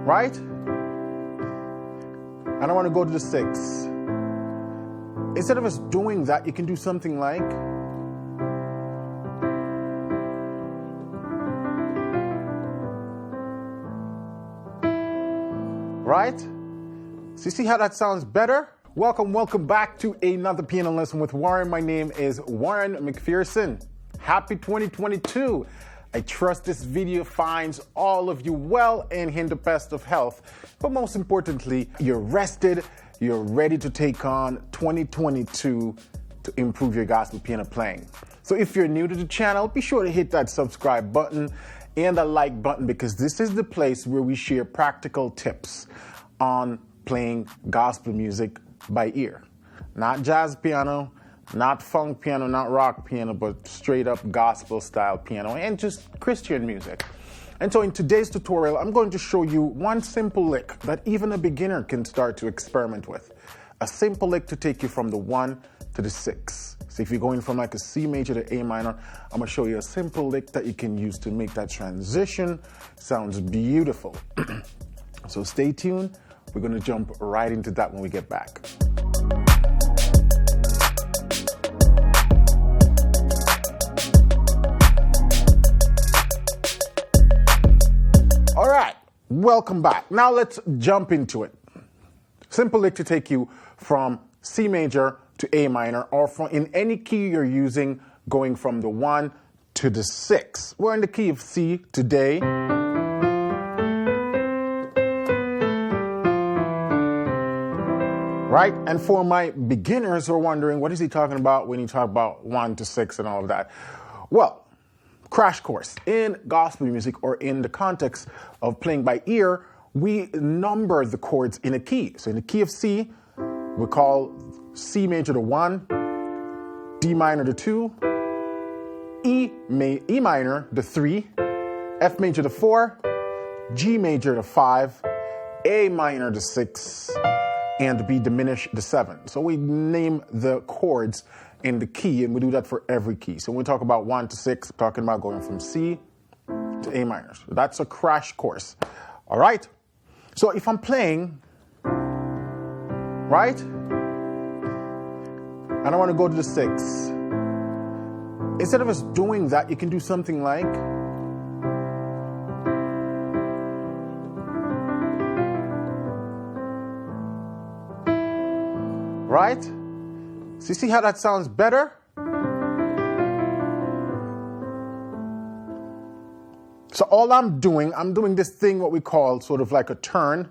right? And I want to go to the 6. Instead of us doing that, you can do something like, right? So you see how that sounds better? Welcome back to another piano lesson with Warren. My name is Warren McPherson. Happy 2022. I trust this video finds all of you well and in the best of health. But most importantly, you're rested, you're ready to take on 2022 to improve your gospel piano playing. So if you're new to the channel, be sure to hit that subscribe button and the like button, because this is the place where we share practical tips on playing gospel music by ear. Not jazz piano, not funk piano, not rock piano, but straight up gospel style piano and just Christian music. And so in today's tutorial, I'm going to show you one simple lick that even a beginner can start to experiment with. A simple lick to take you from the 1 to the 6. So if you're going from like a C major to A minor, I'm going to show you a simple lick that you can use to make that transition. Sounds beautiful. So stay tuned. We're going to jump right into that when we get back. All right, welcome back. Now let's jump into it. Simple lick to take you from C major to A minor, or from in any key you're using, going from the 1 to the 6. We're in the key of C today. Right? And for my beginners who are wondering, what is he talking about when he talks about 1 to 6 and all of that? Well, crash course. In gospel music, or in the context of playing by ear, we number the chords in a key. So in the key of C, we call C major to 1, D minor to 2, E minor to 3, F major to 4, G major to 5, A minor to 6, and B diminished to 7. So we name the chords in the key, and we do that for every key. So when we talk about 1 to 6, we're talking about going from C to A minor. So that's a crash course. All right? So if I'm playing, right? And I want to go to the 6. Instead of us doing that, you can do something like, right? So you see how that sounds better? So all I'm doing this thing, what we call sort of like a turn.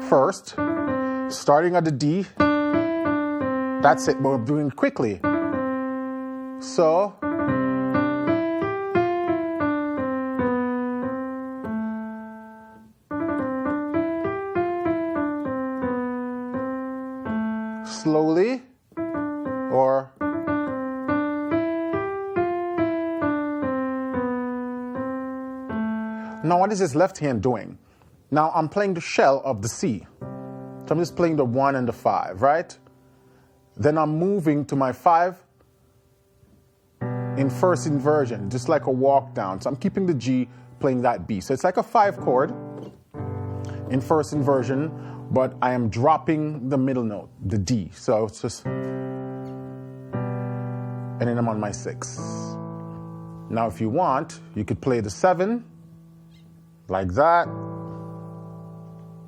First, starting at the D. That's it, but we're doing it quickly. So, slowly, or now what is this left hand doing? Now I'm playing the shell of the C. So I'm just playing the 1 and the 5, right? Then I'm moving to my 5 in first inversion, just like a walk down. So I'm keeping the G, playing that B. So it's like a 5 chord in first inversion, but I am dropping the middle note, the D. So it's just, and then I'm on my 6. Now if you want, you could play the 7 like that,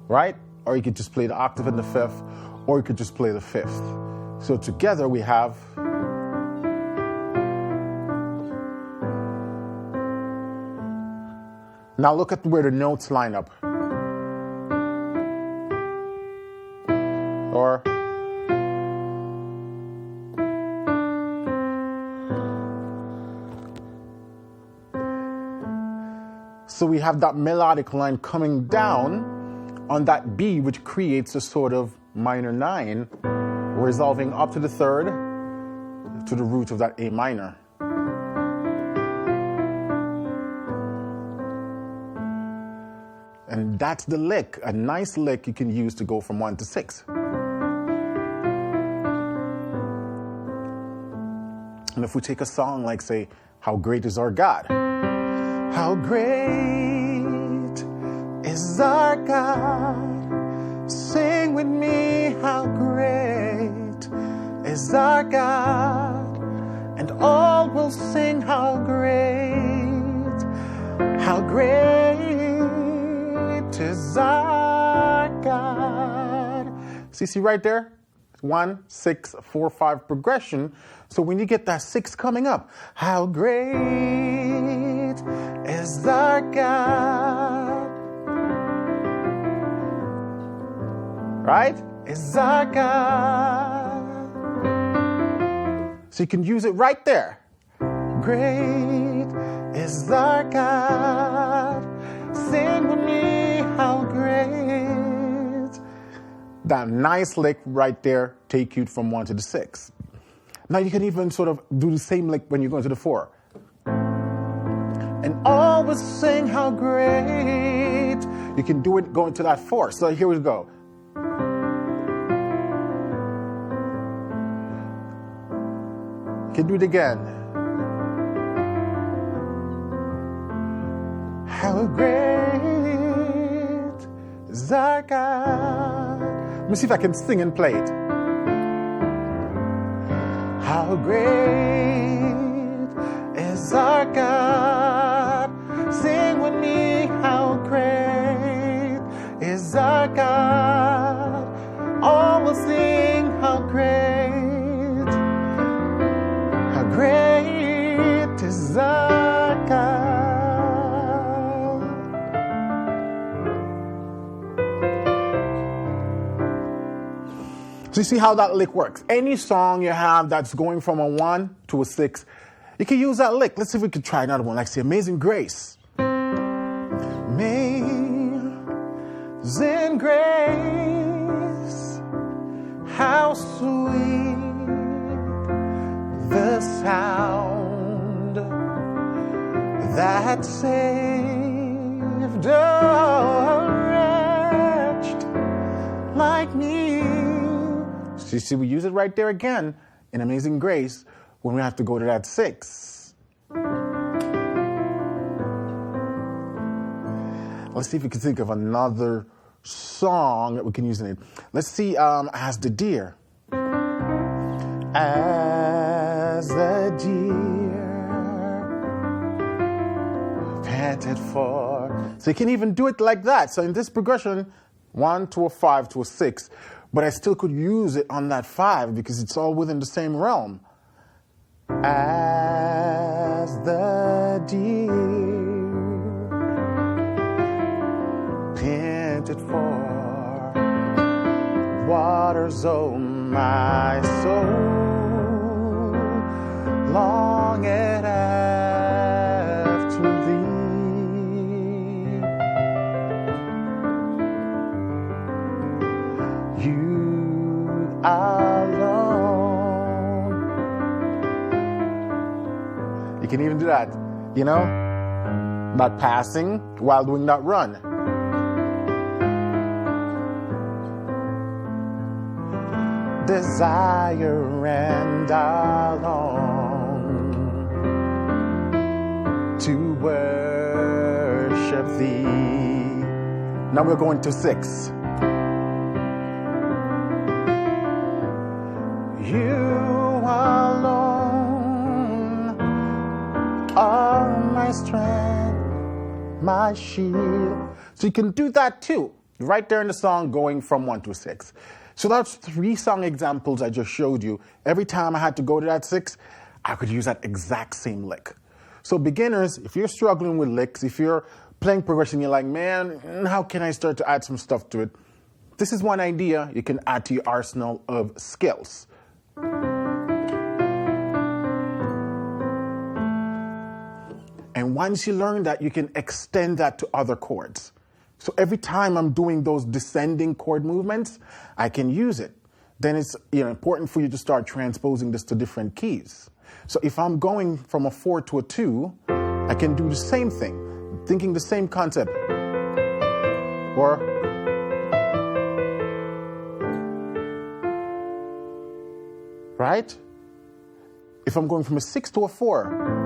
right? Or you could just play the octave in the 5th, or you could just play the 5th. So together we have, now look at where the notes line up. Or, so we have that melodic line coming down on that B, which creates a sort of minor 9, resolving up to the 3rd to the root of that A minor. And that's the lick, a nice lick you can use to go from 1 to 6. And if we take a song like, say, How Great Is Our God? How great is our God. Sing with me, how great is our God. And all will sing, how great is our God. See right there? 1, 6, 4, 5 progression. So when you get that 6 coming up, how great is our God. Right? Is our God. So you can use it right there. Great is our God. Sing with me, how great. That nice lick right there take you from 1 to the 6. Now you can even sort of do the same lick when you go into the 4. And always sing how great. You can do it going to that 4. So here we go. You can do it again. How great is our God. Let me see if I can sing and play it. How great is our God. Sing with me, how great is our God. All will sing, how great is our God. So you see how that lick works. Any song you have that's going from a 1 to a 6, you can use that lick. Let's see if we can try another one. Like say Amazing Grace. Amazing grace, how sweet the sound that saved a wretch like me. So you see, we use it right there again in Amazing Grace when we have to go to that 6. Let's see if we can think of another song that we can use in it. Let's see, As the Deer. As the deer panted for. So you can even do it like that. So in this progression, 1 to a 5 to a 6. But I still could use it on that 5 because it's all within the same realm. As the deer panted for waters, oh my soul longeth after thee. You alone. You can even do that, you know, not passing while doing that run. Desire and I long to worship thee. Now we're going to 6. You alone are my strength, my shield. So you can do that too, right there in the song going from 1 to 6. So that's 3 song examples I just showed you. Every time I had to go to that 6, I could use that exact same lick. So beginners, if you're struggling with licks, if you're playing progression, you're like, man, how can I start to add some stuff to it? This is one idea you can add to your arsenal of skills. And once you learn that, you can extend that to other chords. So every time I'm doing those descending chord movements, I can use it. Then it's important for you to start transposing this to different keys. So if I'm going from a 4 to a 2, I can do the same thing, thinking the same concept. Or right? If I'm going from a 6 to a 4,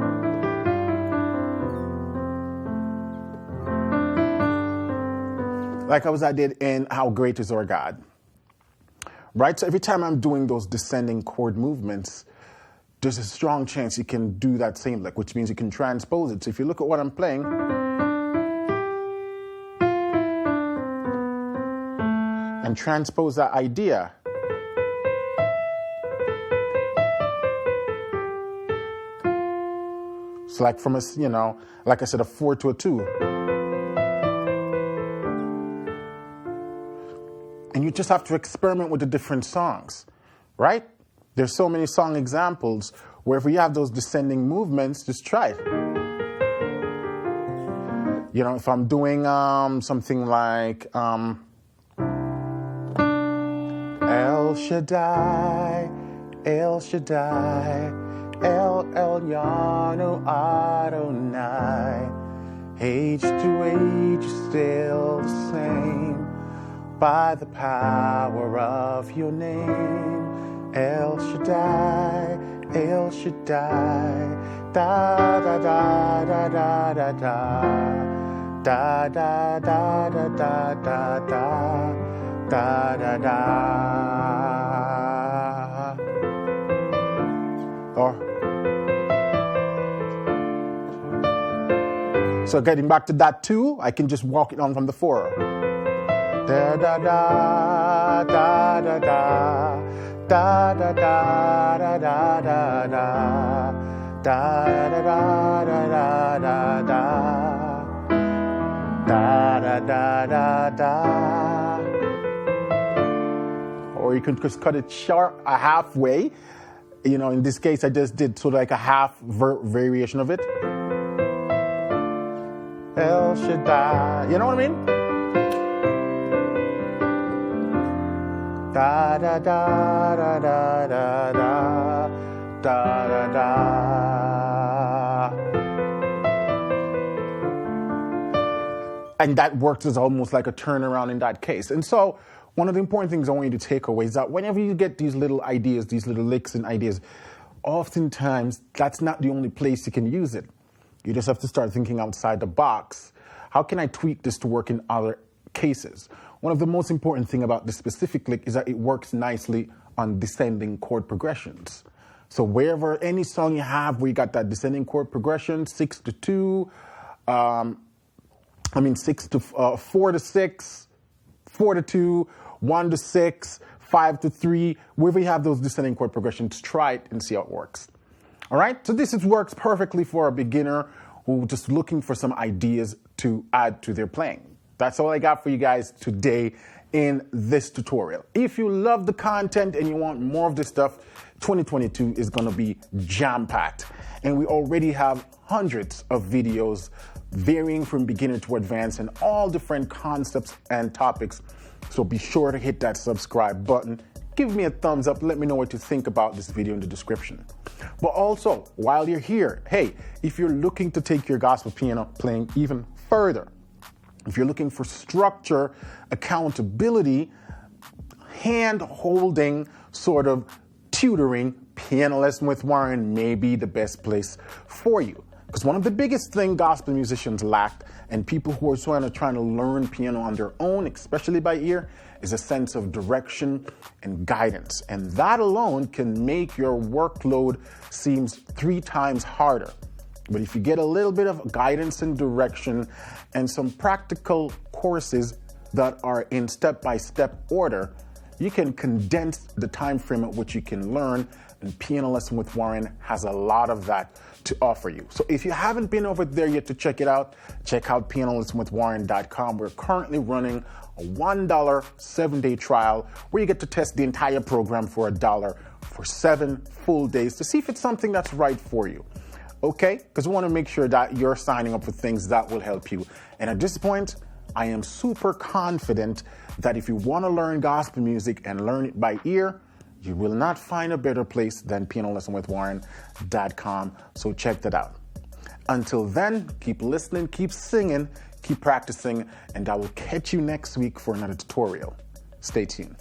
like I did in How Great Is Our God. Right? So every time I'm doing those descending chord movements, there's a strong chance you can do that same lick, which means you can transpose it. So if you look at what I'm playing, and transpose that idea, it's like from a, like I said, a 4 to a 2. And you just have to experiment with the different songs, right? There's so many song examples where if we have those descending movements, just try it. If I'm doing something like El Shaddai, El Shaddai, El Elyon Adonai, age to age is still the same, by the power of your name. El Shaddai, El Shaddai, da da da da da da da, da da da da da da da, da da da. Or so getting back to that 2, I can just walk it on from the 4. Da da da da da da. Da da da da da da da, da da da da da da, da da da da. Or you can just cut it short, halfway. In this case, I just did sort of like a half variation of it. El Shaddai, you know what I mean? Da da da da da da da da da da. And that works as almost like a turnaround in that case. And so one of the important things I want you to take away is that whenever you get these little ideas, these little licks and ideas, oftentimes that's not the only place you can use it. You just have to start thinking outside the box. How can I tweak this to work in other cases? One of the most important thing about this specific lick is that it works nicely on descending chord progressions. So wherever any song you have where you got that descending chord progression, 6 to 2, 4 to 6, 4 to 2, 1 to 6, 5 to 3, wherever you have those descending chord progressions, try it and see how it works. All right, so this works perfectly for a beginner who's just looking for some ideas to add to their playing. That's all I got for you guys today in this tutorial. If you love the content and you want more of this stuff, 2022 is going to be jam-packed. And we already have hundreds of videos varying from beginner to advanced and all different concepts and topics. So be sure to hit that subscribe button. Give me a thumbs up. Let me know what you think about this video in the description. But also, while you're here, hey, if you're looking to take your gospel piano playing even further, if you're looking for structure, accountability, hand-holding sort of tutoring, Piano Lesson with Warren may be the best place for you. Because one of the biggest things gospel musicians lack, and people who are trying to learn piano on their own, especially by ear, is a sense of direction and guidance. And that alone can make your workload seem 3 times harder. But if you get a little bit of guidance and direction and some practical courses that are in step-by-step order, you can condense the time frame at which you can learn, and Piano Lesson with Warren has a lot of that to offer you. So if you haven't been over there yet to check it out, check out pianolessonwithwarren.com. We're currently running a $1 7-day trial where you get to test the entire program for $1 for 7 full days to see if it's something that's right for you. Okay? Because we want to make sure that you're signing up for things that will help you. And at this point, I am super confident that if you want to learn gospel music and learn it by ear, you will not find a better place than pianolessonwithwarren.com. So check that out. Until then, keep listening, keep singing, keep practicing, and I will catch you next week for another tutorial. Stay tuned.